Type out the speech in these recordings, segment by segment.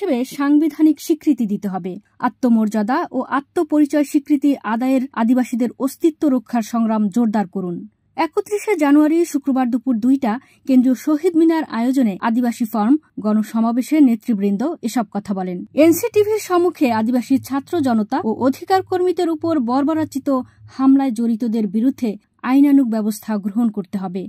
হিসেবে সাংবিধানিক স্বীকৃতি দিতে হবে। আত্মমর্যাদা ও আত্মপরিচয় স্বীকৃতি আদায়ের আদিবাসীদের অস্তিত্ব রক্ষার সংগ্রাম জোরদার করুন। 31 জানুয়ারি শুক্রবার দুপুর 2টা কেন্দ্রীয় শহীদ মিনার আয়োজনে আদিবাসী ফোরাম গণসমাবেশে নেতৃবৃন্দ এসব কথা বলেন। এনসিটিভির সম্মুখে আদিবাসী ছাত্র জনতা ও অধিকার কর্মীদের উপর বর্বরোচিত হামলায় জড়িতদের বিরুদ্ধে আইনানুগ ব্যবস্থা গ্রহণ করতে হবে।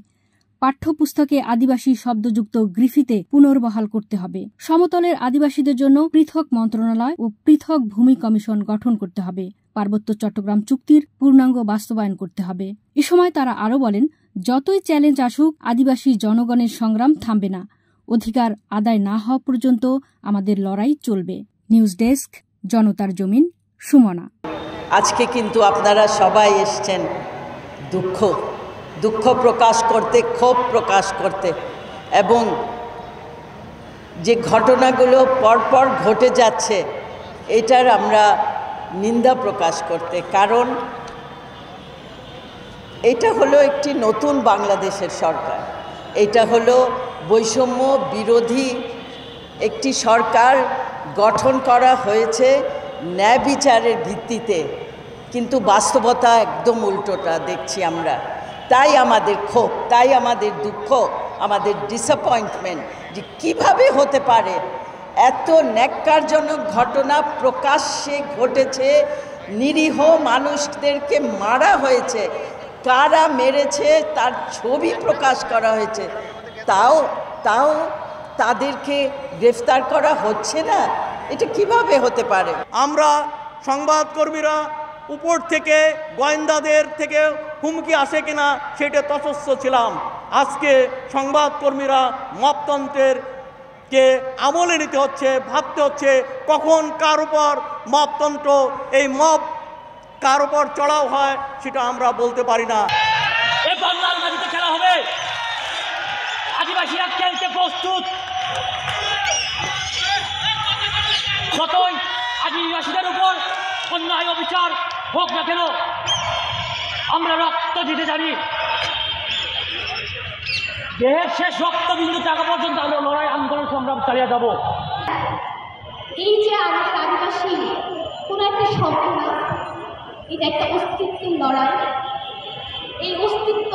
পাঠ্যপুস্তকে আদিবাসী শব্দযুক্ত গ্রিফিতে পুনর্বহাল করতে হবে। সমতলের আদিবাসীদের জন্য পৃথক মন্ত্রণালয় ও পৃথক ভূমি কমিশন গঠন করতে হবে। পার্বত্য চট্টগ্রাম চুক্তির পূর্ণাঙ্গ বাস্তবায়ন করতে হবে। এ সময় তারা আরও বলেন, যতই চ্যালেঞ্জ আসুক, আদিবাসী জনগণের সংগ্রাম থামবে না। অধিকার আদায় না হওয়া পর্যন্ত আমাদের লড়াই চলবে। নিউজ ডেস্ক, জনতার জমিন, সুমনা। আজকে কিন্তু আপনারা সবাই এসছেন দুঃখ প্রকাশ করতে, ক্ষোভ প্রকাশ করতে, এবং যে ঘটনাগুলো পরপর ঘটে যাচ্ছে এটার আমরা নিন্দা প্রকাশ করতে। কারণ এটা হলো একটি নতুন বাংলাদেশের সরকার, এটা হলো বৈষম্য বিরোধী একটি সরকার গঠন করা হয়েছে ন্যায় বিচারের ভিত্তিতে, কিন্তু বাস্তবতা একদম উল্টোটা দেখছি আমরা। তাই আমাদের ক্ষোভ, তাই আমাদের দুঃখ, আমাদের ডিসঅ্যাপয়েন্টমেন্ট যে কীভাবে হতে পারে এত ন্যাক্কারজনক ঘটনা প্রকাশ্যে ঘটেছে, নিরীহ মানুষদেরকে মারা হয়েছে, কারা মেরেছে তার ছবি প্রকাশ করা হয়েছে, তাও তাদেরকে গ্রেফতার করা হচ্ছে না। এটা কিভাবে হতে পারে? আমরা সংবাদকর্মীরা উপর থেকে গোয়েন্দাদের থেকে হুমকি আসে কিনা সেটা তটস্থ ছিলাম। আজকে সংবাদকর্মীরা মপতন্ত্রের কে আমলে নিতে হচ্ছে, ভাবতে হচ্ছে কখন কার উপর মপতন্ত্র, এই মপ কার উপর চড়াও হয় সেটা আমরা বলতে পারি না। এই বাংলার মাটিতে খেলা হবে, আদিবাসীরা খেলতে প্রস্তুত। যতই আদিবাসীদের উপর অন্যায় অবিচার হোক না কেন, আমরা রক্ত দিতে জানি। দেহের শেষ রক্তবিন্দু থাকা পর্যন্ত আমরা লড়াই, আন্দোলন, সংগ্রাম চালিয়ে যাব। এই যে আমাদের আদিবাসী কোনো একটা শব্দ না, এটা একটা অস্তিত্বের লড়াই। এই অস্তিত্ব